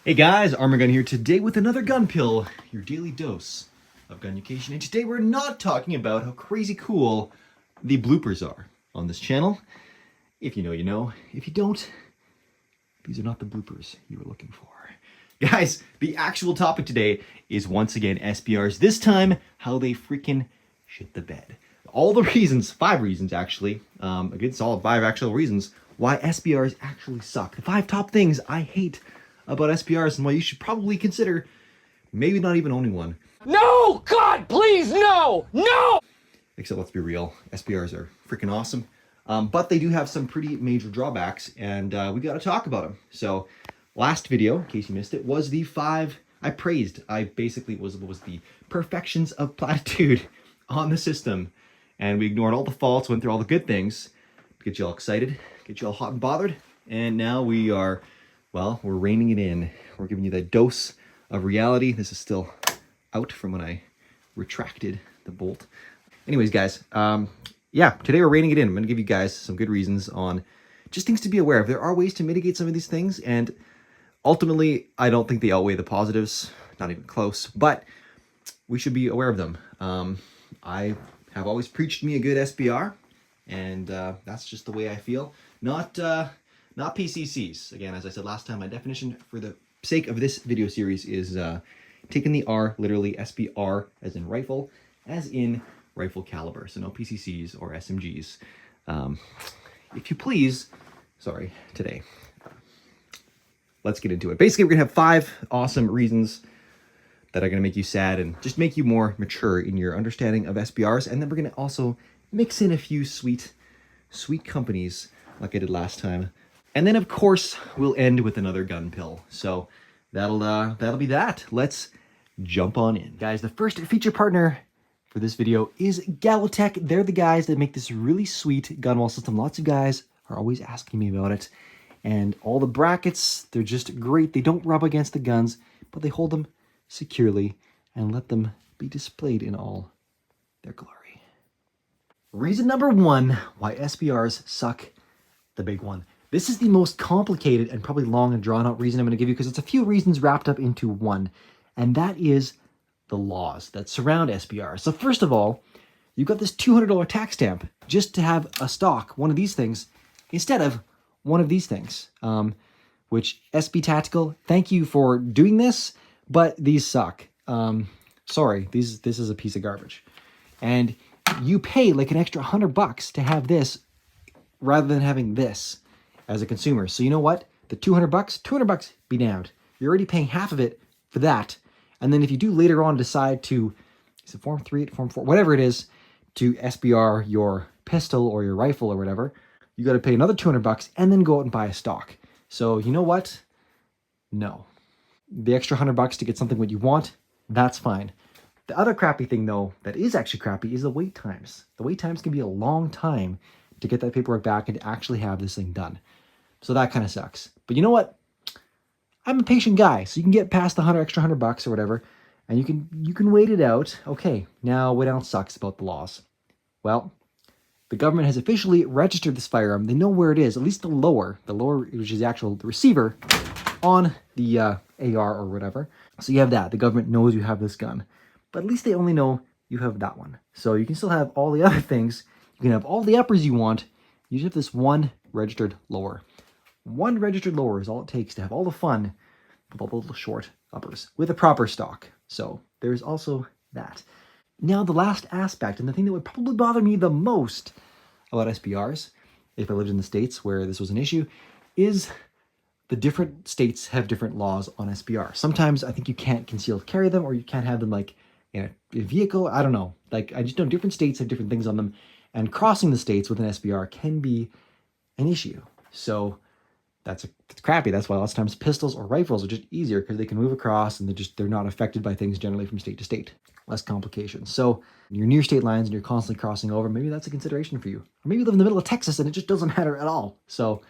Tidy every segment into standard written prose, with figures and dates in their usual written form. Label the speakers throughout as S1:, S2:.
S1: Hey guys, Arm&Gun here today with another gun pill, your daily dose of gun education. And today we're not talking about how crazy cool the bloopers are on this channel. If you know, you know. If you don't, these are not the bloopers you were looking for. Guys, the actual topic today is once again SBRs. This time, how they freaking shit the bed. All the reasons, 5 reasons actually, a good solid 5 actual reasons why SBRs actually suck. The 5 top things I hate about SBRs and why you should probably consider maybe not even owning one.
S2: No! God, please, no! No!
S1: Except let's be real, SBRs are freaking awesome. But they do have some pretty major drawbacks, and we got to talk about them. So last video, in case you missed it, was the 5 I praised. I basically was the perfections of platitude on the system. And we ignored all the faults, went through all the good things, to get you all excited, get you all hot and bothered. And now we are, well, we're reining it in. We're giving you that dose of reality. This is still out from when I retracted the bolt. Anyways, guys, yeah, today we're reining it in. I'm going to give you guys some good reasons on just things to be aware of. There are ways to mitigate some of these things, and ultimately, I don't think they outweigh the positives. Not even close, but we should be aware of them. I have always preached me a good SBR, and that's just the way I feel. Not PCCs. Again, as I said last time, my definition for the sake of this video series is taking the R, literally SBR, as in rifle, as in rifle caliber. So no PCCs or SMGs. If you please, sorry, today. Let's get into it. Basically, we're going to have 5 awesome reasons that are going to make you sad and just make you more mature in your understanding of SBRs. And then we're going to also mix in a few sweet companies like I did last time. And then, of course, we'll end with another gun pill. So that'll be that. Let's jump on in. Guys, the first feature partner for this video is Gallowtech. They're the guys that make this really sweet gun wall system. Lots of guys are always asking me about it. And all the brackets, they're just great. They don't rub against the guns, but they hold them securely and let them be displayed in all their glory. Reason number 1 why SBRs suck, the big one. This is the most complicated and probably long and drawn out reason I'm going to give you because it's a few reasons wrapped up into one, and that is the laws that surround SBR. So first of all, you've got this $200 tax stamp just to have a stock, one of these things, instead of one of these things, which SB Tactical, thank you for doing this, but these suck. Sorry, this is a piece of garbage. And you pay like an extra $100 to have this rather than having this as a consumer. So you know what? The $200 be damned. You're already paying half of it for that. And then if you do later on decide to, is it Form 3, Form 4, whatever it is, to SBR your pistol or your rifle or whatever, you got to pay another $200 and then go out and buy a stock. So you know what? No. The extra $100 to get something what you want, that's fine. The other crappy thing though, that is actually crappy, is the wait times. The wait times can be a long time to get that paperwork back and to actually have this thing done. So that kind of sucks. But you know what? I'm a patient guy, so you can get past the extra $100 or whatever, and you can wait it out. Okay, now what else sucks about the laws? Well, the government has officially registered this firearm. They know where it is, at least the lower, which is the actual receiver, on the AR or whatever. So you have that. The government knows you have this gun. But at least they only know you have that one. So you can still have all the other things. You can have all the uppers you want. You just have this one registered lower. One registered lower is all it takes to have all the fun with all the little short uppers with a proper stock. So there's also that. Now the last aspect, and the thing that would probably bother me the most about SBRs, if I lived in the States where this was an issue, is the different states have different laws on SBR. Sometimes I think you can't concealed carry them, or you can't have them like in a vehicle. I don't know. Like, I just know different states have different things on them, and crossing the states with an SBR can be an issue. So that's crappy. That's why lots of times pistols or rifles are just easier because they can move across and they're not affected by things generally from state to state. Less complications. So you're near state lines and you're constantly crossing over. Maybe that's a consideration for you. Or maybe you live in the middle of Texas and it just doesn't matter at all. So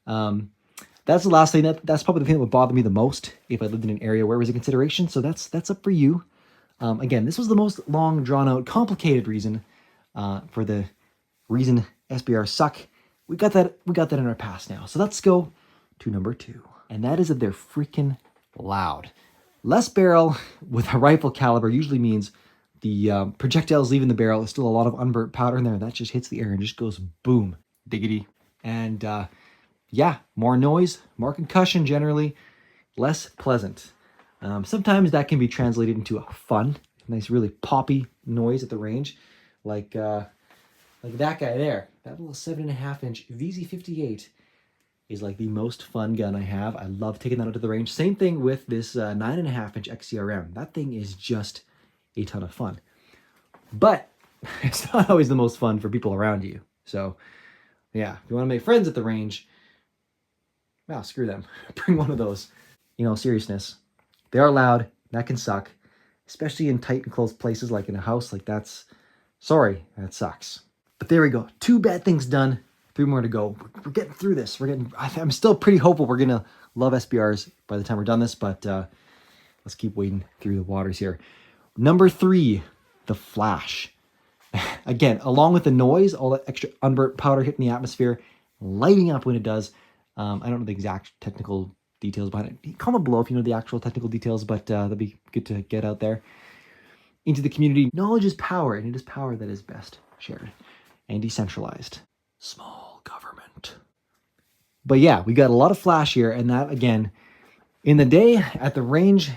S1: that's the last thing. That's probably the thing that would bother me the most if I lived in an area where it was a consideration. So that's up for you. Again, this was the most long, drawn out, complicated reason for the reason SBR suck. We got that in our past now. So let's go to number 2. And that is that they're freaking loud. Less barrel with a rifle caliber usually means the projectiles leaving the barrel. There's still a lot of unburnt powder in there. That just hits the air and just goes boom, diggity. And yeah, more noise, more concussion generally, less pleasant. Sometimes that can be translated into a fun, nice, really poppy noise at the range, like that guy there. That little 7.5-inch VZ58 is like the most fun gun I have. I love taking that out to the range. Same thing with this 9.5-inch XCRM. That thing is just a ton of fun. But it's not always the most fun for people around you. So yeah, if you want to make friends at the range, well, screw them. Bring one of those. You know, seriousness. They are loud. That can suck. Especially in tight and close places like in a house. Like that sucks. But there we go. 2 bad things done. 3 more to go. We're getting through this. I'm still pretty hopeful we're going to love SBRs by the time we're done this. But let's keep wading through the waters here. Number 3, the flash. Again, along with the noise, all that extra unburnt powder hitting the atmosphere, lighting up when it does. I don't know the exact technical details behind it. Comment below if you know the actual technical details, but that'd be good to get out there into the community. Knowledge is power, and it is power that is best shared and decentralized. Small government. But yeah, we got a lot of flash here, and that, again, in the day, at the range,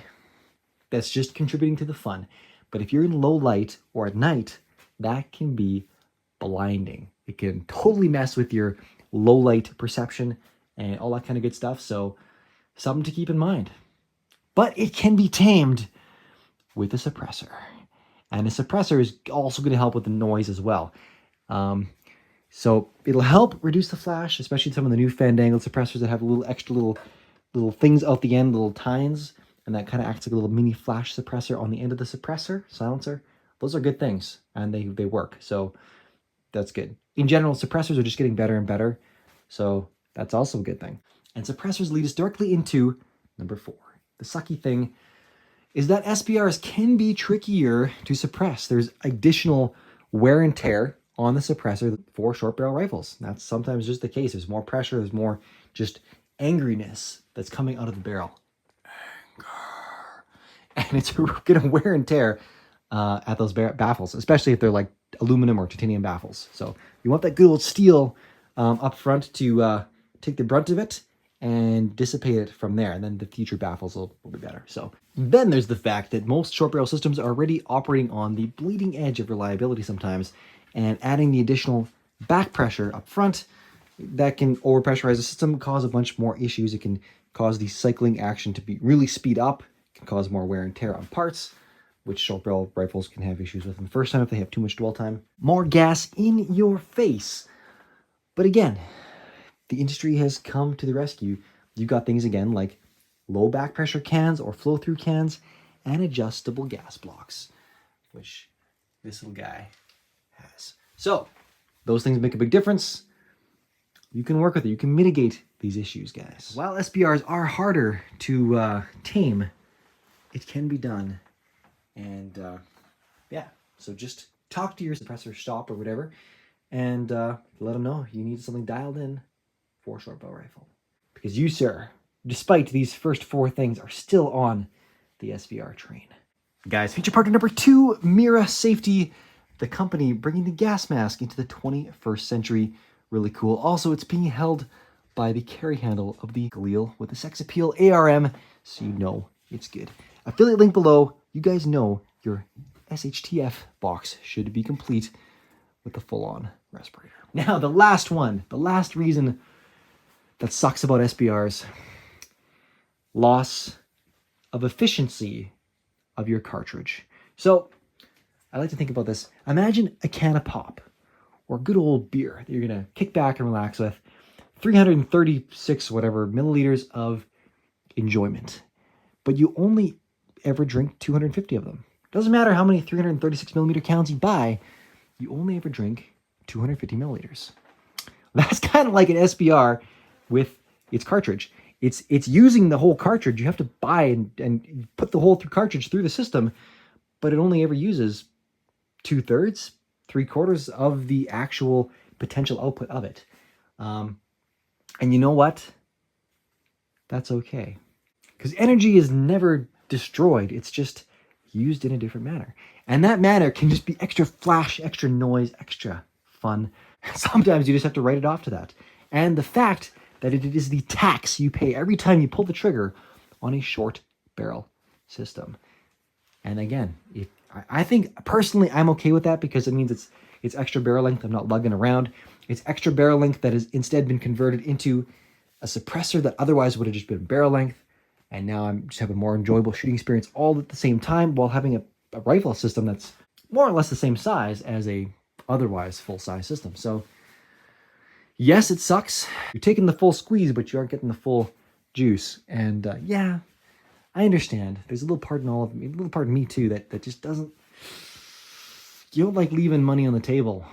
S1: that's just contributing to the fun. But if you're in low light or at night, that can be blinding. It can totally mess with your low light perception and all that kind of good stuff. So something to keep in mind. But it can be tamed with a suppressor. And a suppressor is also going to help with the noise as well. So it'll help reduce the flash, especially some of the new fandangled suppressors that have little things out the end, little tines, and that kind of acts like a little mini flash suppressor on the end of the suppressor, silencer. Those are good things, and they work, so that's good. In general, suppressors are just getting better and better, so that's also a good thing. And suppressors lead us directly into number 4. The sucky thing is that SBRs can be trickier to suppress. There's additional wear and tear on the suppressor for short barrel rifles. That's sometimes just the case. There's more pressure, there's more just angriness that's coming out of the barrel. And it's gonna wear and tear at those baffles, especially if they're like aluminum or titanium baffles. So you want that good old steel up front to take the brunt of it and dissipate it from there, and then the future baffles will be better. So then there's the fact that most short barrel systems are already operating on the bleeding edge of reliability sometimes, and adding the additional back pressure up front that can overpressurize the system, cause a bunch more issues. It can cause the cycling action to be really speed up, it can cause more wear and tear on parts, which short barrel rifles can have issues with in the first time if they have too much dwell time. More gas in your face. But again, the industry has come to the rescue. You've got things again like low back pressure cans or flow through cans and adjustable gas blocks, which this little guy has. So those things make a big difference. You can work with it. You can mitigate these issues, guys. While SBRs are harder to tame, it can be done. And yeah, so just talk to your suppressor shop or whatever and let them know you need something dialed in for a short bow rifle. Because you, sir, despite these first 4 things, are still on the SBR train. Guys, feature partner number 2, Mira Safety, the company bringing the gas mask into the 21st century. Really cool. Also, it's being held by the carry handle of the Galil with the sex appeal ARM, so you know it's good. Affiliate link below. You guys know your SHTF box should be complete with the full-on respirator. Now, the last one, the last reason that sucks about SBRs, loss of efficiency of your cartridge. So I like to think about this. Imagine a can of pop or good old beer that you're gonna kick back and relax with, 336 whatever milliliters of enjoyment, but you only ever drink 250 of them. Doesn't matter how many 336 millimeter cans you buy, you only ever drink 250 milliliters. That's kind of like an SBR with its cartridge. It's using the whole cartridge. You have to buy and put the whole cartridge through the system, but it only ever uses 2/3, 3/4 of the actual potential output of it. And you know what? That's okay. Because energy is never destroyed. It's just used in a different manner. And that manner can just be extra flash, extra noise, extra fun. Sometimes you just have to write it off to that. And the fact that it is the tax you pay every time you pull the trigger on a short barrel system. And again, I think personally I'm okay with that because it means it's extra barrel length. I'm not lugging around. It's extra barrel length that has instead been converted into a suppressor that otherwise would have just been barrel length. And now I'm just having a more enjoyable shooting experience all at the same time while having a rifle system that's more or less the same size as a otherwise full-size system. So yes, it sucks. You're taking the full squeeze, but you aren't getting the full juice. And yeah, I understand. There's a little part in all of me, a little part in me too, that just doesn't, you don't like leaving money on the table.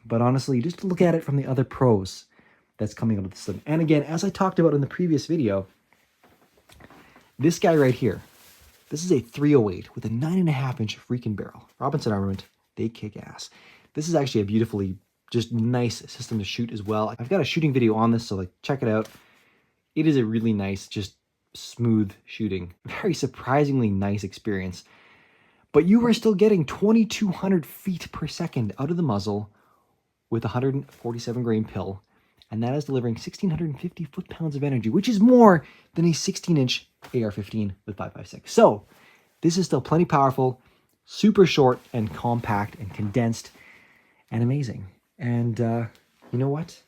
S1: But honestly, you just look at it from the other pros that's coming out of the system. And again, as I talked about in the previous video, this guy right here, this is a 308 with a 9.5-inch freaking barrel. Robinson Armament, they kick ass. This is actually a beautifully just nice system to shoot as well. I've got a shooting video on this, so like check it out. It is a really nice, just smooth shooting. Very surprisingly nice experience. But you are still getting 2,200 feet per second out of the muzzle with a 147 grain pill. And that is delivering 1,650 foot-pounds of energy, which is more than a 16-inch AR-15 with 5.56. So this is still plenty powerful, super short and compact and condensed and amazing. And you know what?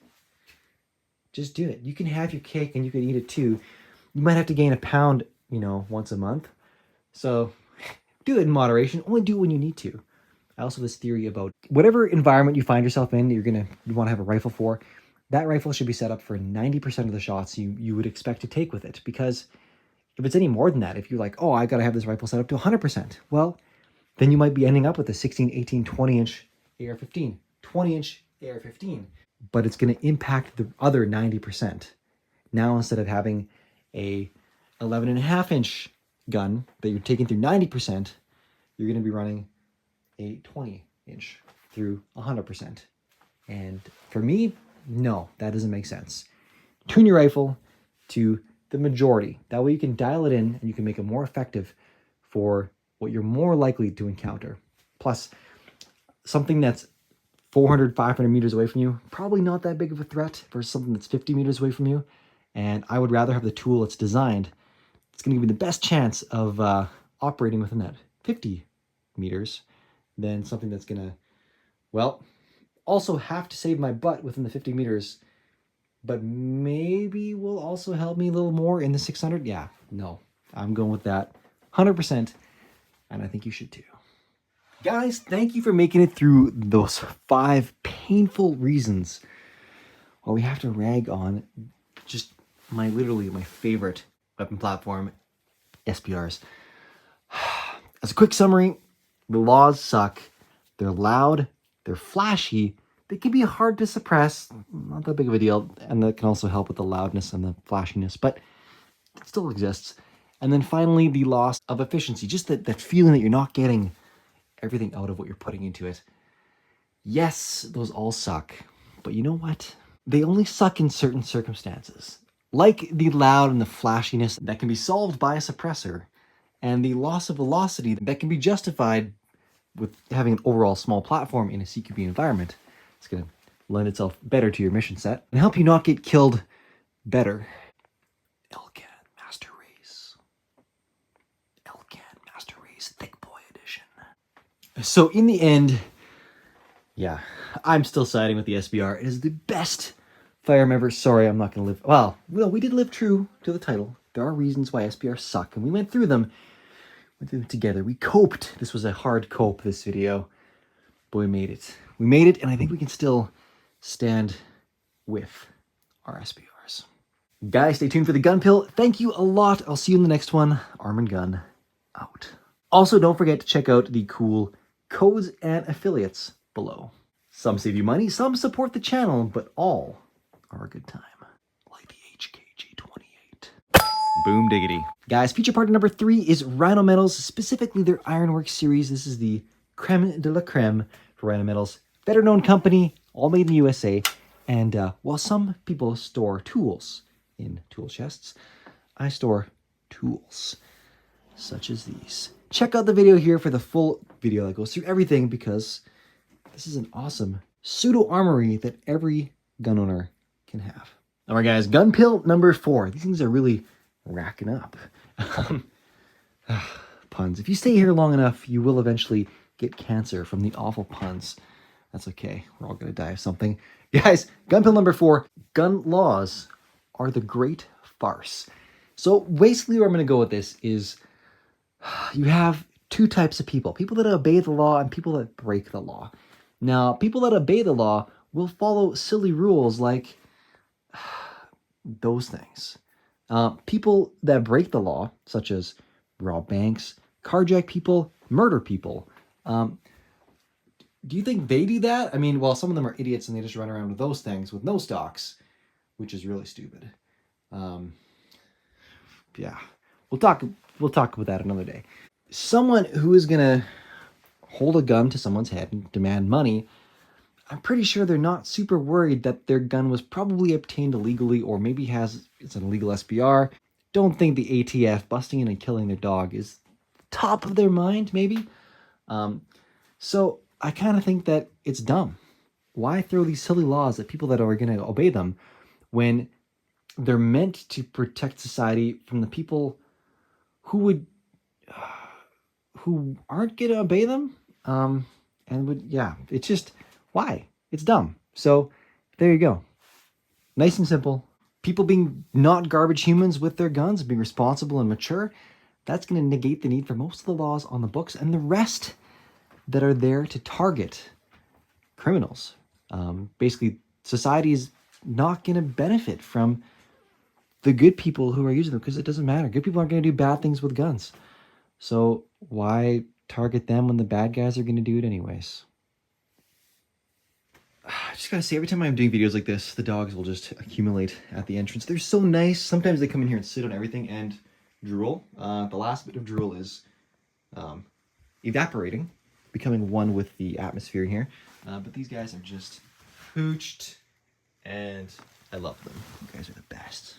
S1: Just do it. You can have your cake and you can eat it too. You might have to gain a pound, once a month. So do it in moderation. Only do it when you need to. I also have this theory about whatever environment you find yourself in, you want to have a rifle for. That rifle should be set up for 90% of the shots you would expect to take with it. Because if it's any more than that, if you're like, oh, I got to have this rifle set up to 100%, well, then you might be ending up with a 16, 18, 20-inch AR-15, 20-inch AR-15. But it's going to impact the other 90%. Now, instead of having a 11.5-inch gun that you're taking through 90%, you're going to be running a 20-inch through 100%. And for me, no, that doesn't make sense. Tune your rifle to the majority. That way you can dial it in and you can make it more effective for what you're more likely to encounter. Plus, something that's 400, 500 meters away from you, probably not that big of a threat versus something that's 50 meters away from you. And I would rather have the tool that's designed. It's going to give me the best chance of operating within that 50 meters than something that's going to, well, also have to save my butt within the 50 meters, but maybe will also help me a little more in the 600. Yeah, no, I'm going with that 100%, and I think you should too. Guys, thank you for making it through those 5 painful reasons why we have to rag on just literally my favorite weapon platform, SBRs. As a quick summary, the laws suck. They're loud. They're flashy. They can be hard to suppress. Not that big of a deal. And that can also help with the loudness and the flashiness, but it still exists. And then finally, the loss of efficiency. Just that feeling that you're not getting everything out of what you're putting into it. Yes, those all suck. But you know what? They only suck in certain circumstances. Like the loud and the flashiness that can be solved by a suppressor. And the loss of velocity that can be justified with having an overall small platform in a CQB environment. It's going to lend itself better to your mission set and help you not get killed better. Elcan Master Race. Elcan Master Race Thick Boy Edition. So in the end, yeah, I'm still siding with the SBR. It is the best firearm ever. Sorry, I'm not going to live... Well, we did live true to the title. There are reasons why SBRs suck, and we went through them. Together. We coped. This was a hard cope, this video. But we made it. We made it, and I think we can still stand with our SBRs. Guys, stay tuned for the GunPill. Thank you a lot. I'll see you in the next one. Arm&Gun out. Also, don't forget to check out the cool codes and affiliates below. Some save you money, some support the channel, but all are a good time. Like the HKG-28. Boom diggity. Guys, feature partner number 3 is Rhino Metals, specifically their Ironworks series. This is the creme de la creme for Rhino Metals. Better known company, all made in the USA. And while some people store tools in tool chests, I store tools, such as these. Check out the video here for the full video that goes through everything, because this is an awesome pseudo armory that every gun owner can have. All right, guys, GunPill No.4. These things are really racking up. Puns. If you stay here long enough, you will eventually get cancer from the awful puns. That's okay. We're all going to die of something. Guys, GunPill No.4. Gun laws are the great farce. So basically where I'm going to go with this is you have two types of people. People that obey the law and people that break the law. Now, people that obey the law will follow silly rules like those things. People that break the law, such as rob banks, carjack people, murder people. Do you think they do that? I mean, well, some of them are idiots and they just run around with those things with no stocks, which is really stupid. Yeah, we'll talk about that another day. Someone who is gonna hold a gun to someone's head and demand money, I'm pretty sure they're not super worried that their gun was probably obtained illegally, or maybe it's an illegal SBR. Don't think the ATF busting in and killing their dog is top of their mind, maybe. So I kind of think that it's dumb. Why throw these silly laws at people that are going to obey them when they're meant to protect society from the people who aren't going to obey them? It's just, why? It's dumb. So there you go. Nice and simple. People being not garbage humans with their guns, being responsible and mature, that's going to negate the need for most of the laws on the books and the rest that are there to target criminals. Basically, society is not going to benefit from the good people who are using them, because it doesn't matter. Good people aren't going to do bad things with guns. So why target them when the bad guys are going to do it anyways? I just gotta say, every time I'm doing videos like this, the dogs will just accumulate at the entrance. They're so nice. Sometimes they come in here and sit on everything and drool. The last bit of drool is evaporating, becoming one with the atmosphere here. But these guys are just pooched, and I love them. You guys are the best.